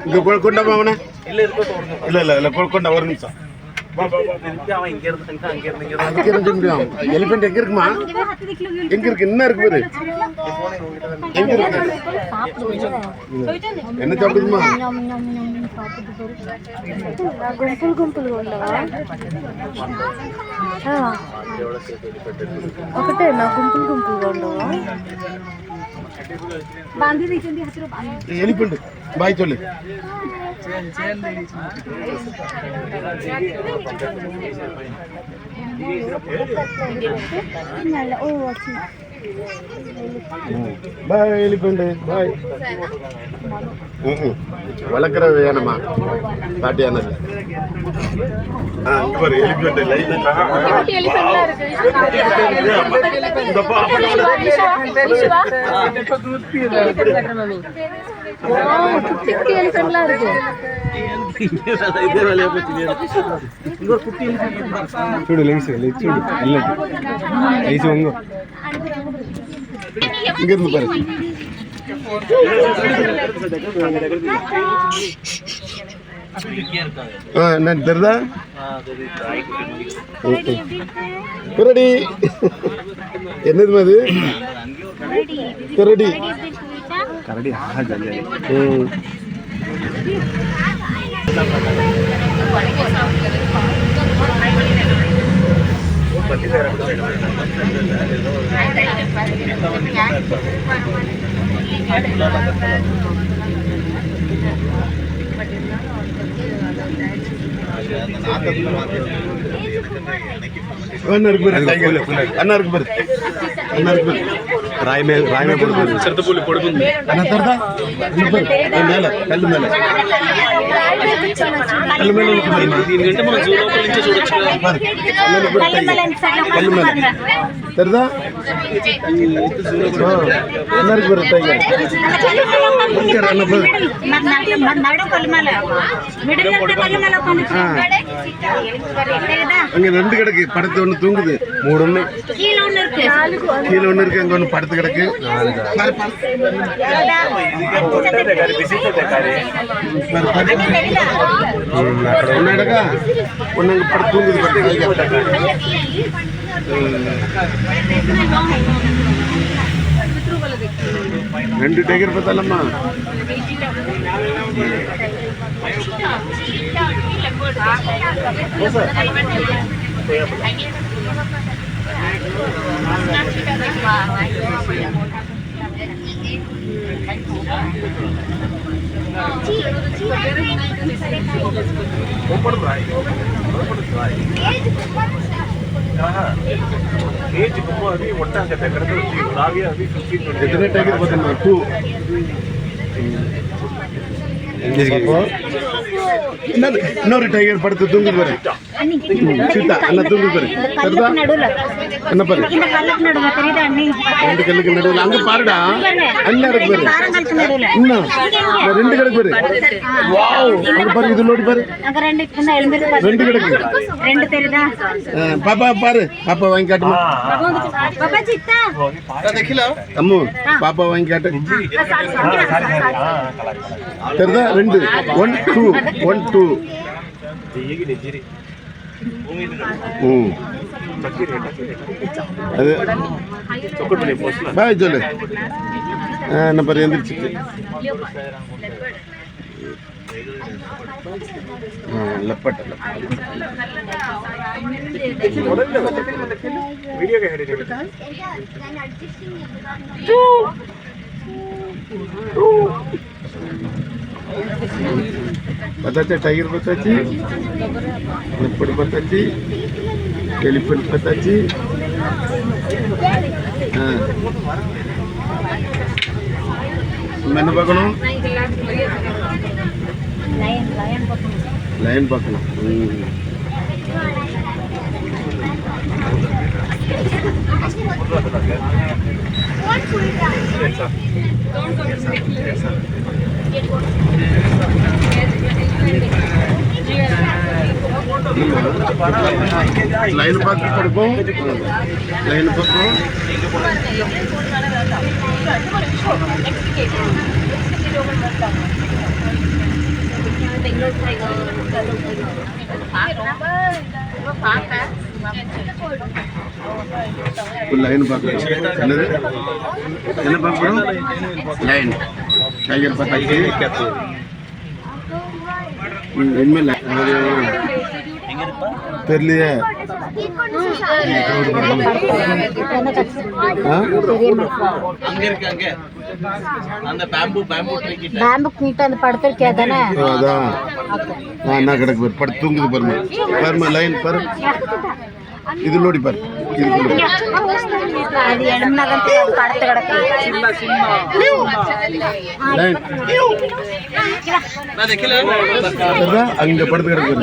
இங்க கொண்டா அவனை இல்ல கொண்டா ஒரு நிமிஷம் எலிபென்ட் எங்க இருக்குமா எங்க இருக்கு என்ன இருக்கு பாரு எங்க இருக்கு என்ன சாப்பிடுமா గుంపులు ఉండవా ఒకటే నా గుంపులుగా ఉండవా எலிபென்ட் பாய் சொல்லு பாய் எலிபென்ட் பாய் வளர்க்குறது வேணுமா பாட்டியானது எலிபென்ட் చూడు లెగ్స్ చూడు ఐసు వంగు ఇంకెందుకు పారు நான் தெரிதா குரடி என்னது அது குரடி கரடி రాయి మీద చిరుతపులి పడుకుంది దీనికంటే మనం జూ లోపల నుంచే చూడొచ్చు కళ్ళు మేల తెరదా அங்க ரெண்டு கிடக்கு படுத்து ஒண்ணு தூங்குது மூணு ஒண்ணு கீழே ஒண்ணு இருக்கு அங்க ஒண்ணு படுத்து கிடக்கு ஒண்ணு கிடக்கா ஒண்ணு அங்க படுத்து தூங்குது ரெண்டு டைகர் பார்த்தாலம்மா कितने टाइगर बताना 2 இன்னொரு டைகர் படுத்து தூங்குது பாரு சீதா அண்ணா தூங்குது பாரு என்ன பாரு ரெண்டு கல்லுக்கு நடுவில் அங்க பாருடா அண்ணா இருக்கு பாரு இன்னும் ரெண்டு கிடக்கு பாரு வாவ் அங்க பாரு இது லோடி பாரு ரெண்டு கிடக்கு பாப்பா பாரு பாப்பா வாங்கி காட்டுமா அம்மு பாப்பா வாங்கி காட்டு தெரியுதா ரெண்டு 1 2 அது பாய் சொல்லு என்ன பாரு எந்திரிச்சு லப்பட்ட बताते टाइगर बताची लेपर्ड बताची एलिफेंट बताची मैंने பார்க்கணும் லயன் பார்க்கணும் லைன் பார்த்து படுப்போம். லைன் பக்கம் லைன் பார்க்கணும். என்னது என்ன பார்க்கணும்? லைன் டைகர் பார்த்தாச்சு. இனிமேல் தெரியலையே. அதான் என்ன கிடக்கு பாரு, படுத்து தூங்குது பாருமா. பாருமா லைன் பாரு, இது லோடி பாரு. அங்க படுத்து கிடக்கு.